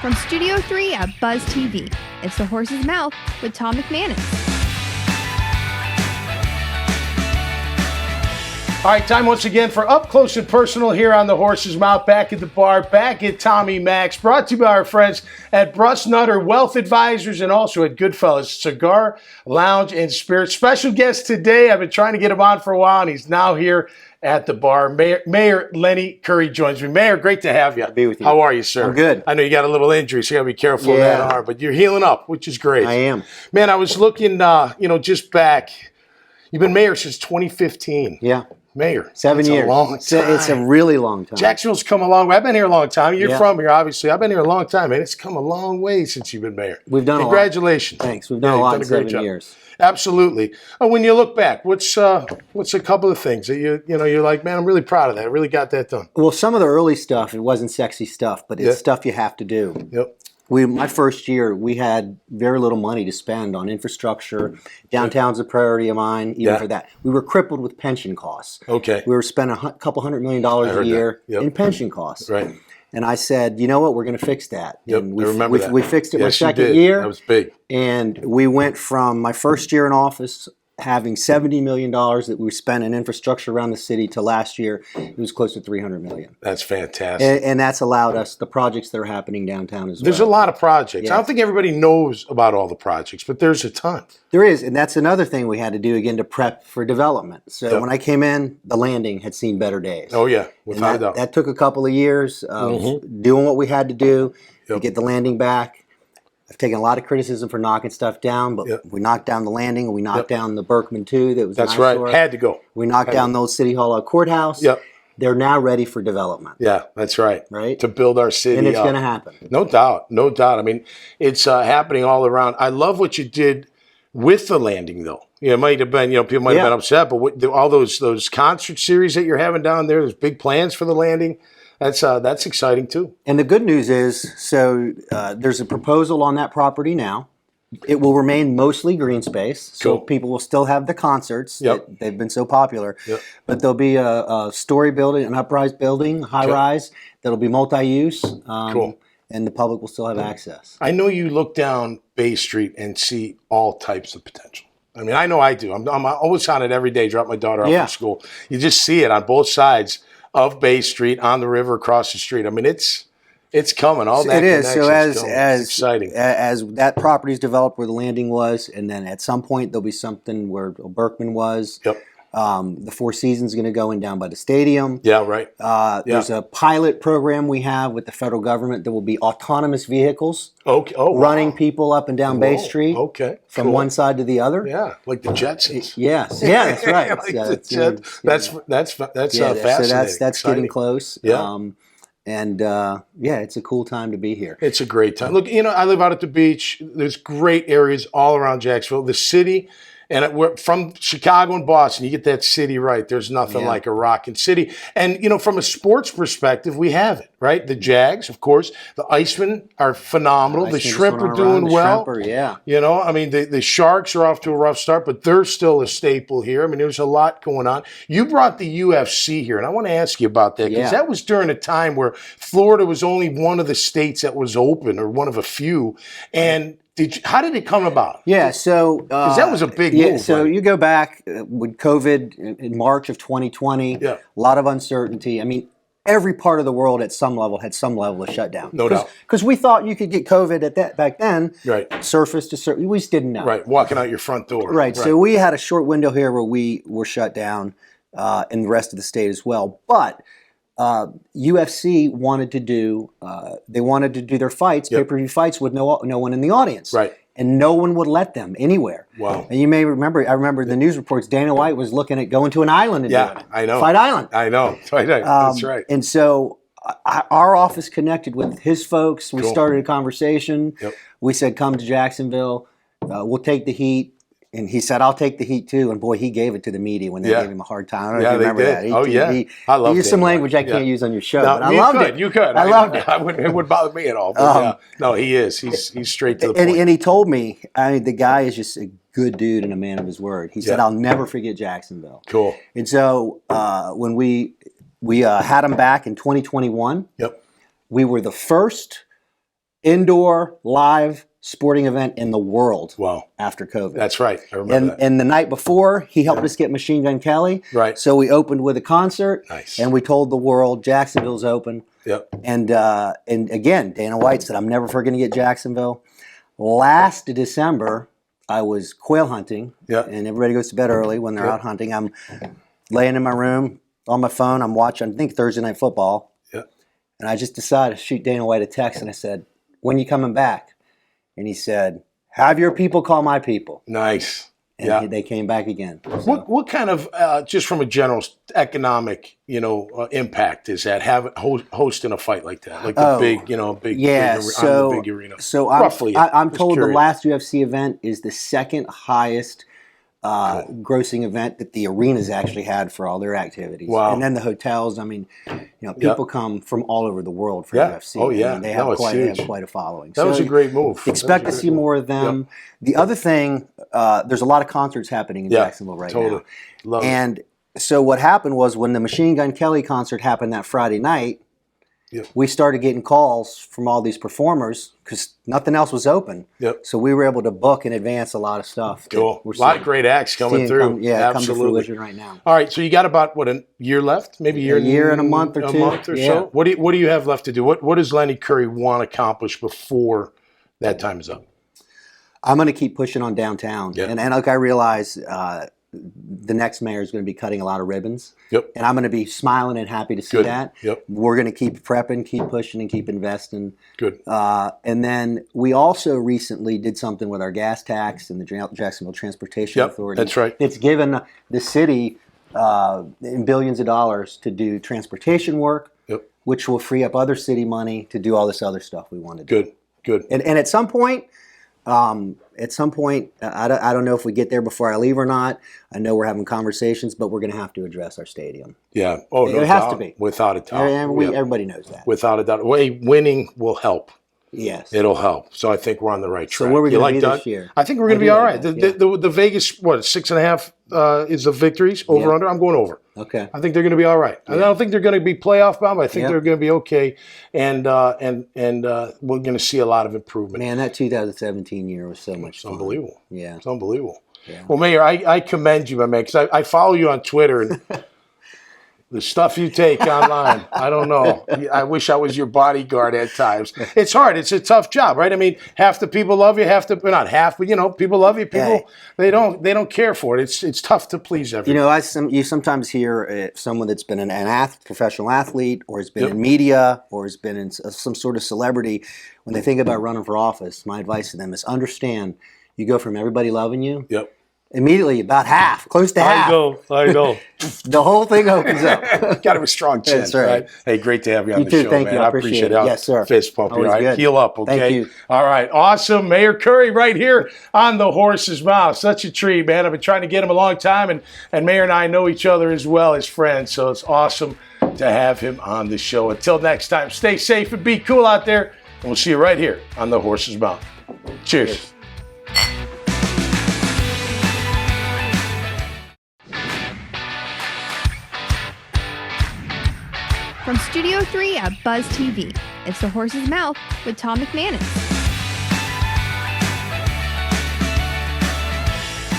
From Studio 3 at Buzz TV, it's The Horse's Mouth with Tom McManus. All right, time once again for Up Close and Personal here on The Horse's Mouth, back at the bar, back at Tommy Mac's, brought to you by our friends at Brust Nutter Wealth Advisors and also at Goodfellas Cigar Lounge and Spirits. Special guest today, I've been trying to get him on for a while, and he's now here at the bar. Mayor Lenny Curry joins me. Mayor, great to have you. Be with you. How are you, sir? I'm good. I know you got a little injury, so you got to be careful of that arm, but you're healing up, which is great. I am. Man, I was looking, just back. You've been mayor since 2015. Yeah. Mayor. 7 years. A long time. It's a really long time. Jacksonville's come a long way. I've been here a long time. You're Yeah. from here, obviously. I've been here a long time, man. It's come a long way since you've been mayor. We've done Congratulations. a lot. Thanks. We've done a lot in 7 years. Absolutely. When you look back, what's a couple of things that you're like, man, I'm really proud of that. I really got that done. Well, some of the early stuff, it wasn't sexy stuff, but it's stuff you have to do. Yep. My first year, we had very little money to spend on infrastructure. Downtown's a priority of mine, even for that. We were crippled with pension costs. Okay. We were spending a couple $100 million a year in pension costs. Right. And I said, you know what, we're going to fix that. Yep, And I remember that. We fixed it my Yes, you second did. year. That was big. And we went from my first year in office having $70 million that we spent in infrastructure around the city to last year, it was close to $300 million. That's fantastic. And that's allowed us the projects that are happening downtown as well. There's a lot of projects. Yes. I don't think everybody knows about all the projects, but there's a ton. There is, and that's another thing we had to do again to prep for development. So when I came in, the landing had seen better days. Oh, yeah, without a doubt. That took a couple of years of doing what we had to do to get the landing back. I've taken a lot of criticism for knocking stuff down, but we knocked down the landing, and we knocked down the Berkman too. That was That's right. Had to go. We knocked down the old City Hall courthouse. Yep. They're now ready for development. Yeah, that's right. Right? To build our city And it's up. going to happen. No doubt. No doubt. I mean, it's happening all around. I love what you did with the landing, though. It might have been, people might have been upset, but all those concert series that you're having down there, there's big plans for the landing. That's exciting, too. And the good news is, there's a proposal on that property now. It will remain mostly green space, so people will still have the concerts. That they've been so popular. Yep. But there'll be a story building, an uprise building, high-rise, that'll be multi-use, and the public will still have access. I know you look down Bay Street and see all types of potential. I mean, I know I do. I'm always on it every day, drop my daughter off from school. You just see it on both sides of Bay Street, on the river, across the street. I mean, it's coming. All that it is. So it's exciting. As that property is developed where the landing was, and then at some point there'll be something where Berkman was. Yep. The Four Seasons is going to go in down by the stadium. Yeah, right. There's a pilot program we have with the federal government that will be autonomous vehicles running people up and down Bay Street from one side to the other. Yeah, like the Jetsons. Yes, yeah, that's right. That's fascinating. So that's getting close. Yeah. It's a cool time to be here. It's a great time. Look, I live out at the beach. There's great areas all around Jacksonville. The city. And we're from Chicago and Boston, you get that city right. There's nothing like a rockin' city. And, from a sports perspective, we have it, right? The Jags, of course. The Icemen are phenomenal. The Shrimp are doing well. The Sharks are off to a rough start, but they're still a staple here. I mean, there's a lot going on. You brought the UFC here, and I want to ask you about that, because that was during a time where Florida was only one of the states that was open, or one of a few. And how did it come about? Yeah, so because that was a big move. So you go back with COVID in March of 2020. A lot of uncertainty. I mean, every part of the world at some level had some level of shutdown. No doubt. Because we thought you could get COVID at that back then. Right. Surface to surface. We just didn't know. Right. Walking out your front door. Right. So we had a short window here where we were shut down, and the rest of the state as well. But UFC wanted to do their fights, pay-per-view fights with no one in the audience. Right. And no one would let them anywhere. Wow. And you may remember, I remember the news reports, Dana White was looking at going to an island and doing it. I know. Fight Island. I know. That's right. And so our office connected with his folks. We started a conversation. Yep. We said, come to Jacksonville. We'll take the heat. And he said, I'll take the heat too. And boy, he gave it to the media when they gave him a hard time. I don't know if you remember that. I loved it. He used some language I can't use on your show, but I loved it. You could. I loved it. It wouldn't bother me at all. But no, he is. He's straight to the point. And he told me, the guy is just a good dude and a man of his word. He said, I'll never forget Jacksonville. Cool. And so when we had him back in 2021, we were the first indoor live sporting event in the world. Wow. After COVID. That's right. I remember that. And the night before, he helped us get Machine Gun Kelly. Right. So we opened with a concert. Nice. And we told the world Jacksonville's open. Yep. And again, Dana White said, I'm never forgetting to get Jacksonville. Last December, I was quail hunting. Yep. And everybody goes to bed early when they're out hunting. I'm laying in my room on my phone. I'm watching, I think, Thursday Night Football. Yep. And I just decided to shoot Dana White a text. And I said, when you coming back? And he said, have your people call my people. Nice. And they came back again. So. What kind of, just from a general economic, impact is that hosting a fight like that, like the big on the big arena? So roughly, I'm told the last UFC event is the second highest grossing event that the arenas actually had for all their activities. Wow. And then the hotels. I mean, people come from all over the world for UFC. Oh yeah, I mean, they have quite a following. That was a great move. Expect to see more of them. Yep. The other thing, there's a lot of concerts happening in Jacksonville right now. Love and so what happened was when the Machine Gun Kelly concert happened that Friday night, we started getting calls from all these performers because nothing else was open. Yep. So we were able to book in advance a lot of stuff. Cool. A lot of great acts coming through. Come to fruition right now. All right, so you got about a year left, maybe a year and a month or two. A month or so. What do you have left to do? What does Lenny Curry want to accomplish before that time is up? I'm going to keep pushing on downtown, and like I realize the next mayor is going to be cutting a lot of ribbons. Yep. And I'm going to be smiling and happy to see that. Yep. We're going to keep prepping, keep pushing, and keep investing. Good. And then we also recently did something with our gas tax and the Jacksonville Transportation Authority. That's right. It's given the city billions of dollars to do transportation work, which will free up other city money to do all this other stuff we want to do. Good. And at some point, I don't know if we get there before I leave or not. I know we're having conversations, but we're going to have to address our stadium. Yeah. Oh, no it has to be. Without a doubt. Everybody knows that. Without a doubt. Winning will help. Yes. It'll help. So I think we're on the right track. So where are we going to be this year? I think we're going to be all right. The Vegas, 6.5 is the victories, over under? I'm going over. Okay. I think they're going to be all right. I don't think they're going to be playoff bound, but I think they're going to be okay. And we're going to see a lot of improvement. Man, that 2017 year was so much fun. Unbelievable. Yeah. It's unbelievable. Yeah. Well, Mayor, I commend you, my man, because I follow you on Twitter, and the stuff you take online, I don't know. I wish I was your bodyguard at times. It's hard. It's a tough job, right? I mean, half the people love you, not half, but people love you. People they don't care for it. It's tough to please everyone. You sometimes hear someone that's been an professional athlete, or has been in media, or has been in some sort of celebrity. When they think about running for office, my advice to them is understand: you go from everybody loving you. Immediately, about half, close to half. I know. The whole thing opens up. Got to have a strong chin. That's right. Hey, great to have you on the too. show, Thank man. you. I appreciate it. Yes, sir. Fist pump you. All right, heal up, okay? Thank you. All right, awesome. Mayor Curry right here on the Horse's Mouth. Such a treat, man. I've been trying to get him a long time, and Mayor and I know each other as well as friends, so it's awesome to have him on the show. Until next time, stay safe and be cool out there, and we'll see you right here on the Horse's Mouth. Cheers. From Studio 3 at Buzz TV, it's The Horse's Mouth with Tom McManus.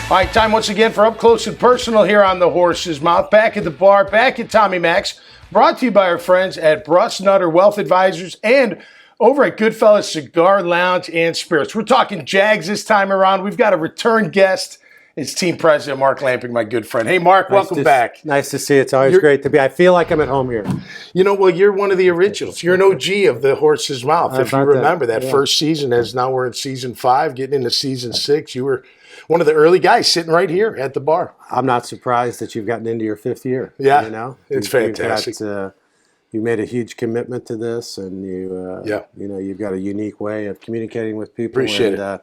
All right, time once again for Up Close and Personal here on The Horse's Mouth. Back at the bar, back at Tommy Mac's, brought to you by our friends at Bruss Nutter Wealth Advisors and over at Goodfellas Cigar Lounge and Spirits. We're talking Jags this time around. We've got a return guest. It's Team President Mark Lamping, my good friend. Hey, Mark, welcome back. Nice to see you. It's always great to be. I feel like I'm at home here. You're one of the originals. You're an OG of the Horse's Mouth. If you remember that first season, as now we're in season 5, getting into season 6, you were one of the early guys sitting right here at the bar. I'm not surprised that you've gotten into your 5th year. Yeah, it's fantastic. You made a huge commitment to this, and you've got a unique way of communicating with people. Appreciate it.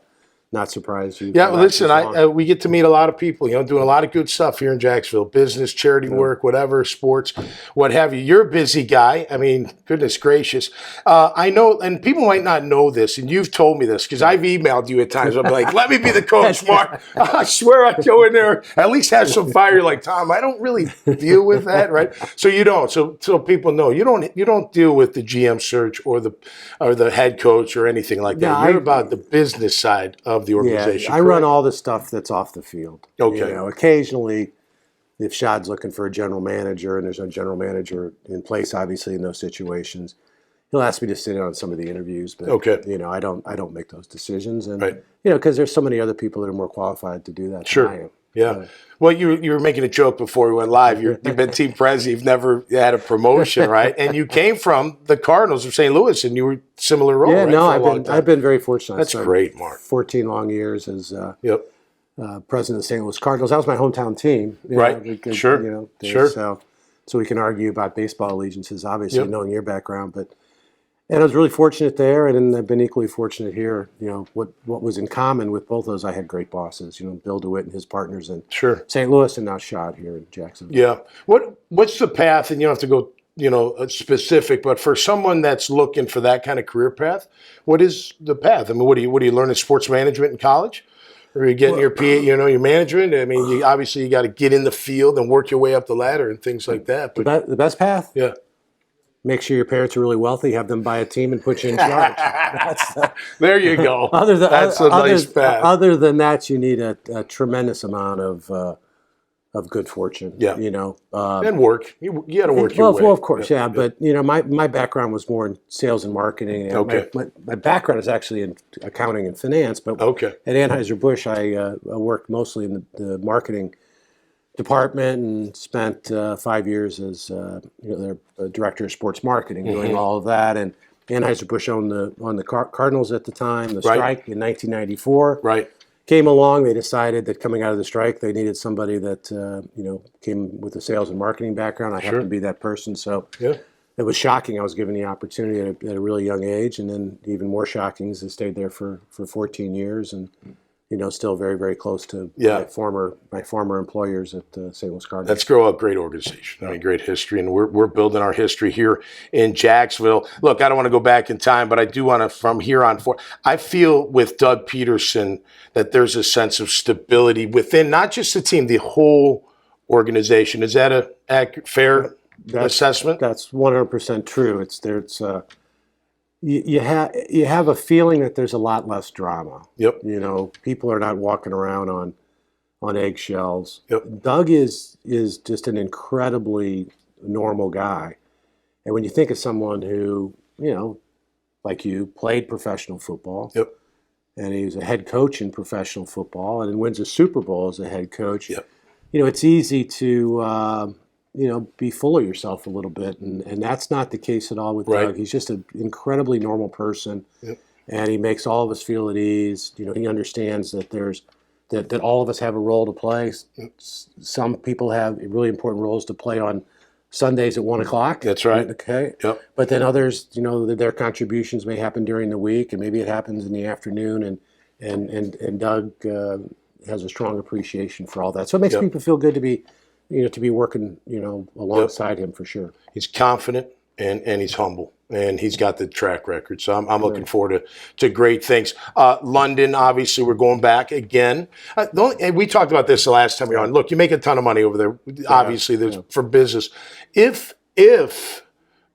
not surprised you. Yeah, well, listen, we get to meet a lot of people, doing a lot of good stuff here in Jacksonville, business, charity work, whatever, sports, what have you. You're a busy guy. I mean, goodness gracious. I know, and people might not know this, and you've told me this, because I've emailed you at times. I'm like, let me be the coach, Mark. I swear I'd go in there, at least have some fire. You're like, Tom, I don't really deal with that, right? So you don't. So people know. You don't deal with the GM search or the head coach or anything like that. You're about the business side of the organization. Yeah, I run all the stuff that's off the field. Okay. Occasionally, if Shad's looking for a general manager and there's no general manager in place, obviously in those situations, he'll ask me to sit in on some of the interviews. But I don't make those decisions, and because there's so many other people that are more qualified to do that than I am. Yeah. Well, you were making a joke before we went live. You've been team president. You've never had a promotion, right? And you came from the Cardinals of St. Louis, and you were similar role. Yeah, right, no, I've been very fortunate. That's great, Mark. 14 long years as president of the St. Louis Cardinals. That was my hometown team. Right. Sure. Sure. So we can argue about baseball allegiances, obviously, knowing your background, and I was really fortunate there, and I've been equally fortunate here. What was in common with both those, I had great bosses. Bill DeWitt and his partners in St. Louis, and now Shad here in Jacksonville. Yeah. What's the path? And you don't have to go, specific, but for someone that's looking for that kind of career path, what is the path? I mean, what do you learn in sports management in college? Or are you getting your PA, your management? I mean, you got to get in the field and work your way up the ladder and things like that. But the best path? Yeah. Make sure your parents are really wealthy, have them buy a team, and put you in charge. There you go. That's a nice path. Other than that, you need a tremendous amount of good fortune. Yeah. And work. You got to work your way. Well, of course, yeah. But my background was more in sales and marketing. And okay. My background is actually in accounting and finance. But at Anheuser-Busch, I worked mostly in the marketing department and spent 5 years as their director of sports marketing, doing all of that. And Anheuser-Busch owned the Cardinals at the time. The strike in 1994 came along. They decided that coming out of the strike, they needed somebody that came with a sales and marketing background. I happened to be that person, so it was shocking. I was given the opportunity at a really young age, and then even more shocking is I stayed there for 14 years and. Still very, very close to my former employers at St. Louis Cardinals. Let's grow up. Great organization. I mean, great history, and we're building our history here in Jacksonville. Look, I don't want to go back in time, but I do want to, from here on forward, I feel with Doug Peterson that there's a sense of stability within not just the team, the whole organization. Is that a fair assessment? That's 100% true. You have a feeling that there's a lot less drama. Yep. People are not walking around on eggshells. Yep. Doug is just an incredibly normal guy. And when you think of someone who, like you, played professional football. Yep. And he was a head coach in professional football and wins a Super Bowl as a head coach. Yep. It's easy to be full of yourself a little bit, and that's not the case at all with Doug. He's just an incredibly normal person, and he makes all of us feel at ease. He understands that that all of us have a role to play. Some people have really important roles to play on Sundays at 1:00. That's right. Okay. Yep. But then others, their contributions may happen during the week, and maybe it happens in the afternoon, and Doug has a strong appreciation for all that. So it makes people feel good to be working, alongside him for sure. He's confident and he's humble, and he's got the track record. So I'm looking forward to great things. London, obviously, we're going back again. And we talked about this the last time we were on. Look, you make a ton of money over there. Obviously, there's for business. If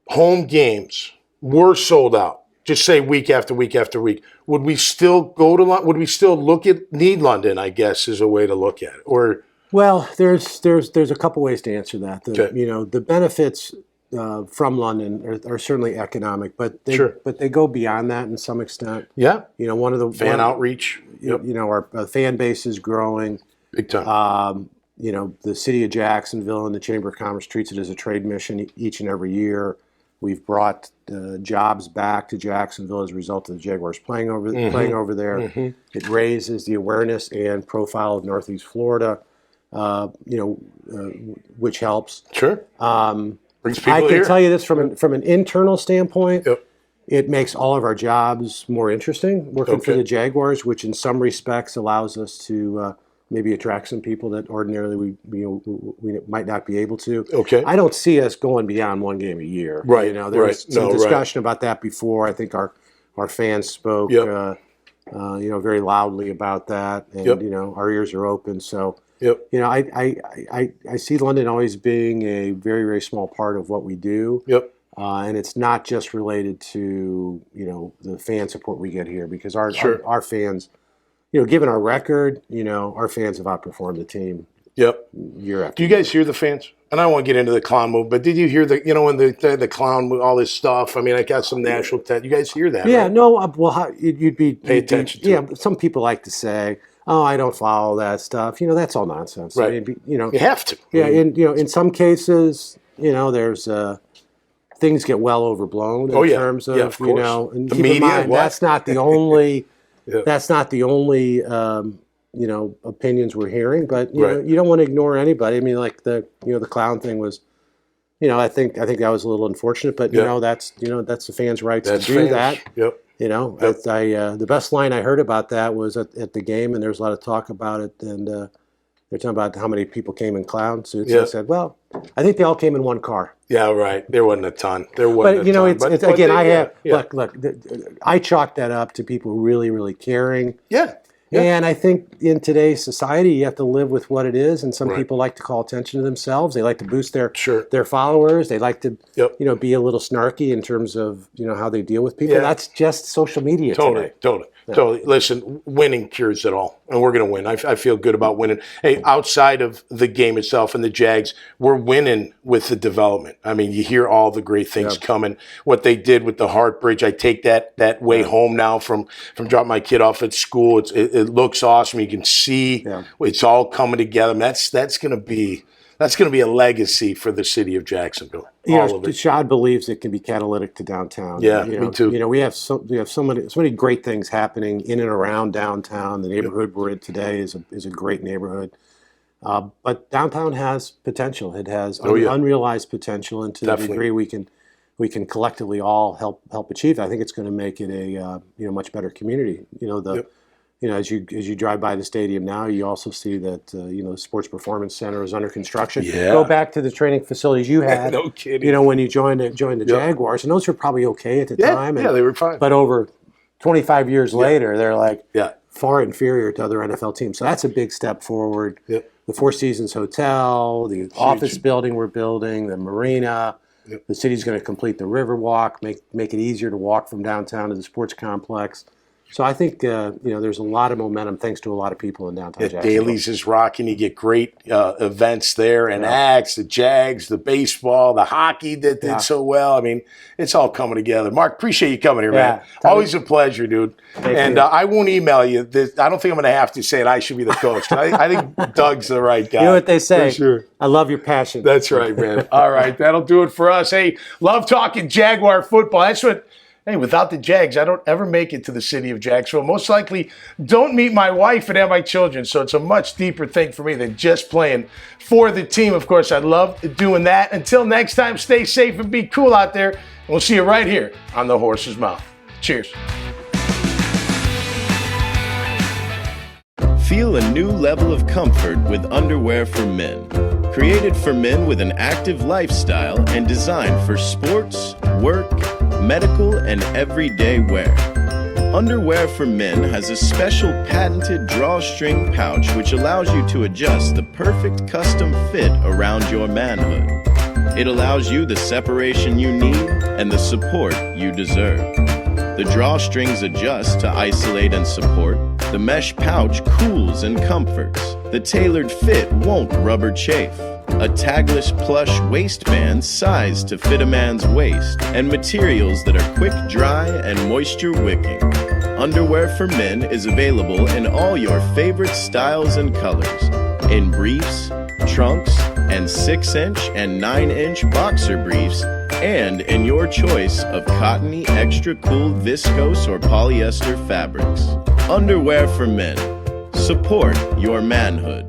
home games were sold out, just say week after week after week, would we still go to London? Would we still need London, I guess, is a way to look at it? Or well, there's a couple ways to answer that. The benefits from London are certainly economic, but they go beyond that in some extent. Yeah. One of the fan outreach. Yep. Our fan base is growing big time. The city of Jacksonville and the Chamber of Commerce treats it as a trade mission each and every year. We've brought jobs back to Jacksonville as a result of the Jaguars playing over there. Mm-hmm. It raises the awareness and profile of Northeast Florida. Which helps. Sure. Brings people I can here. tell you this from an internal standpoint. Yep. It makes all of our jobs more interesting working for the Jaguars, which in some respects allows us to maybe attract some people that ordinarily we might not be able to. Okay. I don't see us going beyond one game a year. Right. There was some discussion about that before. I think our fans spoke, very loudly about that, and our ears are open. So, I see London always being a very, very small part of what we do. Yep. And it's not just related to the fan support we get here, because our fans, given our record, our fans have outperformed the team. Yep. Year after. Do you guys hear the fans? And I don't want to get into the clown move, but did you hear when the clown with all this stuff? I mean, I got some national you guys hear that? Yeah. Right? No. Well, pay attention to it. Some people like to say, "Oh, I don't follow that stuff." That's all nonsense. Right. I mean, you have to. Yeah. In some cases, there's. Things get well overblown in terms of, of and the keep media. In mind, that's not the only. Yeah. That's not the only. Opinions we're hearing, but you don't want to ignore anybody. I mean, like the clown thing was. I think that was a little unfortunate, but that's the fans' rights to do that. Yep. The best line I heard about that was at the game, and there was a lot of talk about it, and they're talking about how many people came in clown suits. Yeah. I said, well, I think they all came in one car. Yeah, right. There wasn't a ton. Look. I chalk that up to people really, really caring. Yeah. And I think in today's society, you have to live with what it is. And some people like to call attention to themselves. They like to boost their followers. They like to, be a little snarky in terms of, how they deal with people. Yeah. That's just social media today. Totally. Listen, winning cures it all, and we're going to win. I feel good about winning. Hey, outside of the game itself and the Jags, we're winning with the development. I mean, you hear all the great things coming. What they did with the Hart Bridge, I take that way home now from dropping my kid off at school. It looks awesome. You can see it's all coming together. And that's going to be a legacy for the city of Jacksonville. Shad believes it can be catalytic to downtown. Yeah, me too. We have so many great things happening in and around downtown. The neighborhood we're in today is a great neighborhood. But downtown has potential. It has unrealized potential, and to the degree we can collectively all help achieve. I think it's going to make it a much better community. As you drive by the stadium now, you also see that the Sports Performance Center is under construction. Yeah. Go back to the training facilities you had. No kidding. When you joined the Jaguars, and those were probably okay at the time. Yeah, they were fine. But over 25 years later, they're like far inferior to other NFL teams. So that's a big step forward. Yep. The Four Seasons Hotel, the office building we're building, the marina. Yep. The city's going to complete the Riverwalk, make it easier to walk from downtown to the sports complex. So I think there's a lot of momentum thanks to a lot of people in downtown Jacksonville. Dailies is rocking. You get great events there, and acts, the Jags, the baseball, the hockey that did so well. I mean, it's all coming together. Mark, appreciate you coming here, man. Always a pleasure, dude. And I won't email you. I don't think I'm going to have to say it. I should be the coach. I think Doug's the right guy. You know what they say? For sure. I love your passion. That's right, man. All right, that'll do it for us. Hey, love talking Jaguar football. That's what. Hey, without the Jags, I don't ever make it to the city of Jacksonville. Most likely don't meet my wife and have my children. So it's a much deeper thing for me than just playing for the team. Of course, I love doing that. Until next time, stay safe and be cool out there. And we'll see you right here on The Horse's Mouth. Cheers. Feel a new level of comfort with underwear for men. Created for men with an active lifestyle and designed for sports, work, medical, and everyday wear. Underwear for Men has a special patented drawstring pouch which allows you to adjust the perfect custom fit around your manhood. It allows you the separation you need and the support you deserve. The drawstrings adjust to isolate and support. The mesh pouch cools and comforts. The tailored fit won't rubber chafe. A tagless plush waistband sized to fit a man's waist, and materials that are quick dry and moisture wicking. Underwear for Men is available in all your favorite styles and colors, in briefs, trunks, and 6-inch and 9-inch boxer briefs, and in your choice of cottony, extra cool, viscose, or polyester fabrics. Underwear for Men. Support your manhood.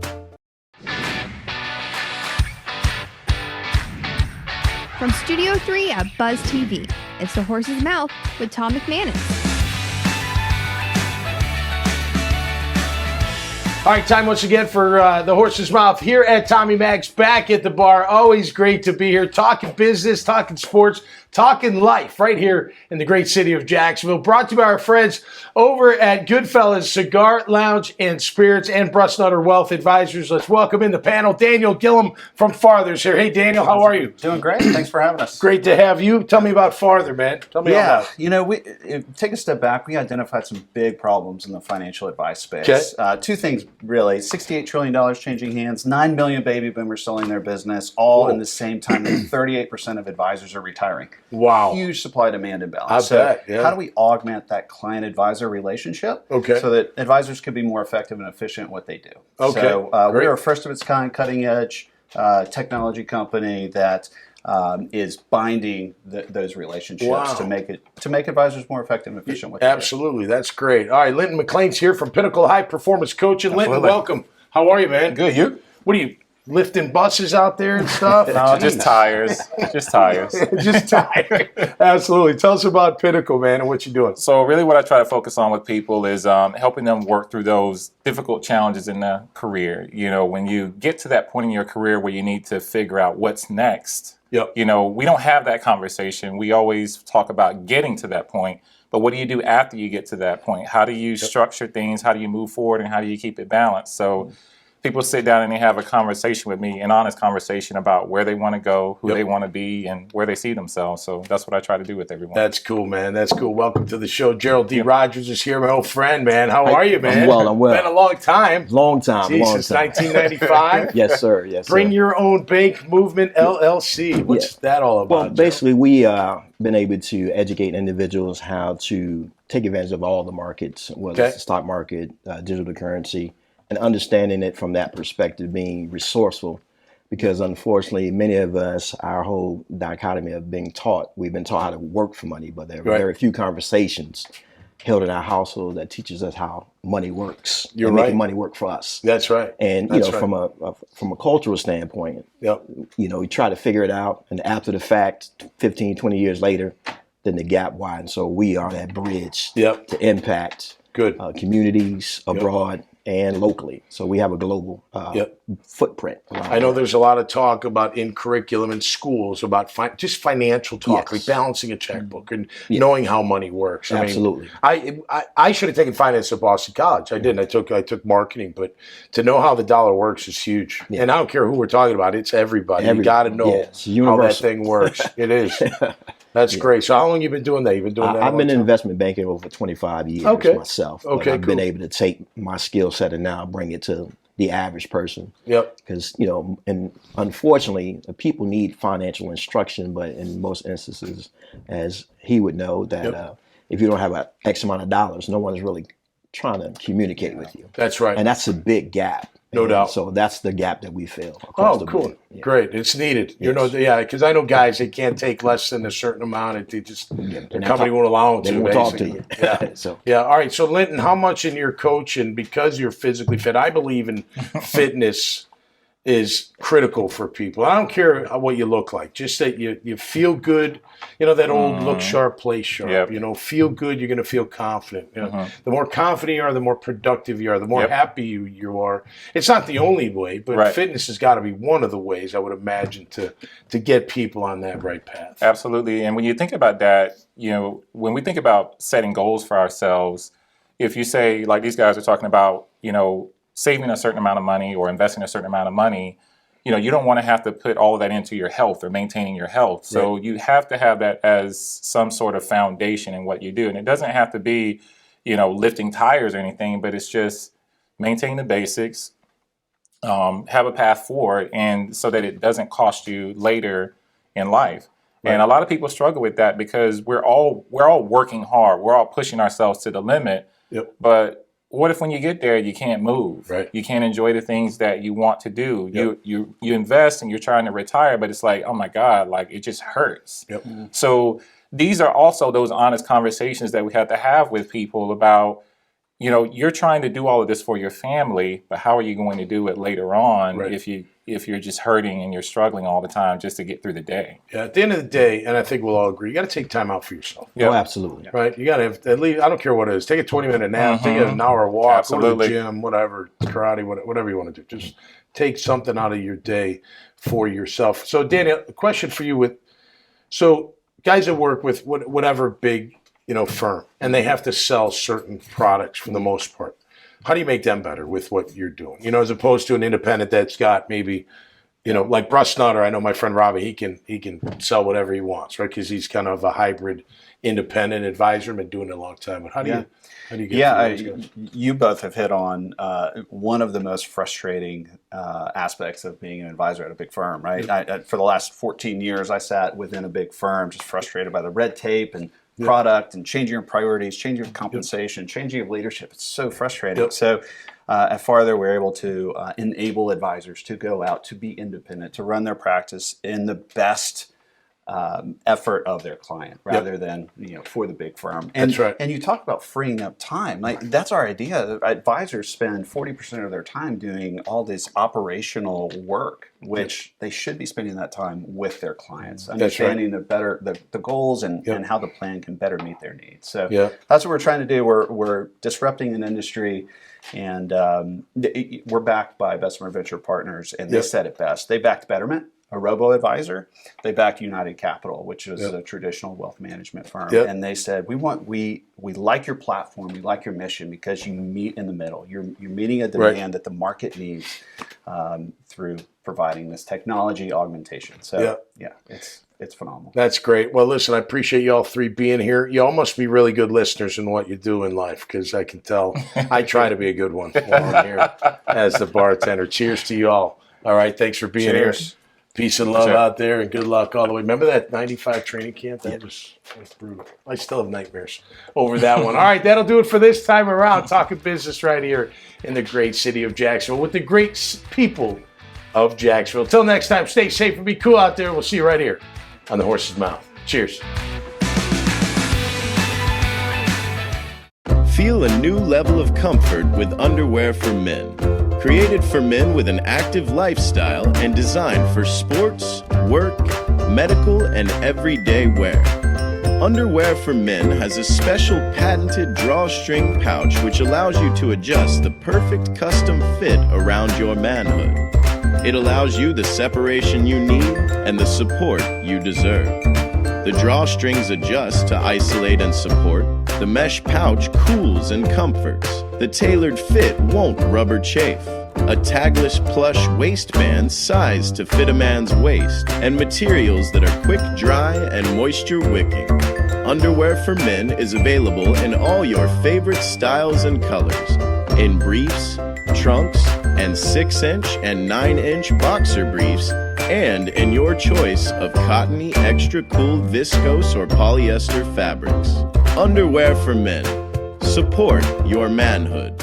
From Studio 3 at Buzz TV, it's The Horse's Mouth with Tom McManus. All right, time once again for The Horse's Mouth here at Tommy Mac's, back at the bar. Always great to be here, talking business, talking sports, talking life right here in the great city of Jacksonville. Brought to you by our friends over at Goodfellas Cigar Lounge and Spirits and Brustnutter Wealth Advisors. Let's welcome in the panel Daniel Gillum from Farther's here. Hey, Daniel, how are you? Doing great. Thanks for having us. Great to have you. Tell me about Farther, man. Tell me about it. You know, we take a step back. We identified some big problems in the financial advice space. Okay. Two things, really. $68 trillion changing hands, 9 million baby boomers selling their business, all in the same time that 38% of advisors are retiring. Wow. Huge supply-demand imbalance. I bet, yeah. How do we augment that client-advisor relationship so that advisors can be more effective and efficient in what they do? Okay. So we're a first-of-its-kind, cutting-edge technology company that is binding those relationships to make advisors more effective and efficient with Absolutely, that's great. All right, Linton McLean's here from Pinnacle High Performance Coaching. Linton, welcome. How are you, man? Good, you? What are you, lifting buses out there and stuff? No, just tires. Just tires. Just tires. Absolutely. Tell us about Pinnacle, man, and what you're doing. So really what I try to focus on with people is helping them work through those difficult challenges in their career. You know, when you get to that point in your career where you need to figure out what's next, you know, we don't have that conversation. We always talk about getting to that point. But what do you do after you get to that point? How do you structure things? How do you move forward? And how do you keep it balanced? So people sit down and they have a conversation with me, an honest conversation about where they want to go, who they want to be, and where they see themselves. So that's what I try to do with everyone. That's cool, man. That's cool. Welcome to the show. Gerald D. Rogers is here, my old friend, man. How are you, man? I'm well. Been a long time. Long time. Since 1995. Yes, sir. Yes, sir. Bring Your Own Bank Movement, LLC. What's that all about? Well, basically, we been able to educate individuals how to take advantage of all the markets, whether it's the stock market, digital currency, and understanding it from that perspective, being resourceful, because unfortunately, many of us, our whole dichotomy of being taught, we've been taught how to work for money, but there are very few conversations held in our household that teaches us how money works. You're making money work for us. That's right. And you know, from a cultural standpoint, you know, we try to figure it out, and after the fact, 15, 20 years later, then the gap widens. So we are that bridge to impact communities abroad and locally. So we have a global footprint. I know there's a lot of talk about in curriculum in schools about just financial talk, like balancing a checkbook and knowing how money works. Absolutely. I should have taken finance at Boston College. I didn't. I took marketing, but to know how the dollar works is huge. And I don't care who we're talking about. It's everybody. You got to know how that thing works. It is. That's great. So how long have you been doing that? You've been doing that? I've been in investment banking over 25 years myself. I've been able to take my skill set and now bring it to the average person. Because, you know, and unfortunately, people need financial instruction, but in most instances, as he would know, that if you don't have an X amount of dollars, no one is really trying to communicate with you. That's right. And that's a big gap. No doubt. So that's the gap that we fill across the board. Great. It's needed. You know, because I know guys, they can't take less than a certain amount. They just, their company won't allow them to. They won't talk to you. All right. So, Linton, how much in your coaching, because you're physically fit, I believe in fitness is critical for people. I don't care what you look like, just that you feel good. You know, that old look sharp, play sharp. You know, feel good, you're going to feel confident. You know, the more confident you are, the more productive you are, the more happy you are. It's not the only way, but fitness has got to be one of the ways, I would imagine, to get people on that right path. Absolutely. And when you think about that, you know, when we think about setting goals for ourselves, if you say, like these guys are talking about, you know, saving a certain amount of money or investing a certain amount of money, you know, you don't want to have to put all of that into your health or maintaining your health. So you have to have that as some sort of foundation in what you do. And it doesn't have to be, you know, lifting tires or anything, but it's just maintain the basics, have a path forward, and so that it doesn't cost you later in life. And a lot of people struggle with that because we're all working hard. We're all pushing ourselves to the limit. But what if when you get there, you can't move? You can't enjoy the things that you want to do. You invest and you're trying to retire, but it's like, oh my God, like it just hurts. So these are also those honest conversations that we have to have with people about, you're trying to do all of this for your family, but how are you going to do it later on if you're just hurting and you're struggling all the time just to get through the day? Yeah, at the end of the day, and I think we'll all agree, you got to take time out for yourself. Oh, absolutely. Right? You got to have at least, I don't care what it is, take a 20-minute nap, take an hour walk, Absolutely. go to the gym, whatever, karate, whatever you want to do. Just take something out of your day for yourself. So, Daniel, a question for you so guys that work with whatever big, firm, and they have to sell certain products for the most part. How do you make them better with what you're doing? As opposed to an independent that's got maybe, like Russ Nutter. I know my friend Robbie. He can sell whatever he wants, right? Because he's kind of a hybrid independent advisor. Been doing it a long time. But how do you get? You both have hit on one of the most frustrating aspects of being an advisor at a big firm, right? For the last 14 years, I sat within a big firm, just frustrated by the red tape and product and changing your priorities, changing your compensation, changing of leadership. It's so frustrating. So at Farther, we're able to enable advisors to go out, to be independent, to run their practice in the best effort of their client rather than for the big firm. And, that's right. And you talk about freeing up time. Like that's our idea. Advisors spend 40% of their time doing all this operational work, which they should be spending that time with their clients, understanding the goals and how the plan can better meet their needs. So that's what we're trying to do. We're disrupting an industry. And we're backed by Bessemer Venture Partners, and they said it best. They backed Betterment, a robo-advisor. They backed United Capital, which is a traditional wealth management firm. And they said, we like your platform, we like your mission because you meet in the middle. You're meeting a demand that the market needs through providing this technology augmentation. So it's phenomenal. That's great. Well, listen, I appreciate you all three being here. You all must be really good listeners in what you do in life, because I can tell I try to be a good one while I'm here as the bartender. Cheers to you all. All right, thanks for being here. Peace and love out there, and good luck all the way. Remember that 95 training camp? That was brutal. I still have nightmares over that one. All right, that'll do it for this time around. Talking business right here in the great city of Jacksonville with the great people of Jacksonville. Till next time, stay safe and be cool out there. We'll see you right here on the Horse's Mouth. Cheers. Feel a new level of comfort with underwear for men. Created for men with an active lifestyle and designed for sports, work, medical, and everyday wear. Underwear for Men has a special patented drawstring pouch which allows you to adjust the perfect custom fit around your manhood. It allows you the separation you need and the support you deserve. The drawstrings adjust to isolate and support. The mesh pouch cools and comforts. The tailored fit won't rubber chafe. A tagless plush waistband sized to fit a man's waist, and materials that are quick dry and moisture wicking. Underwear for Men is available in all your favorite styles and colors, in briefs, trunks, and 6-inch and 9-inch boxer briefs, and in your choice of cottony, extra cool, viscose, or polyester fabrics. Underwear for Men. Support your manhood.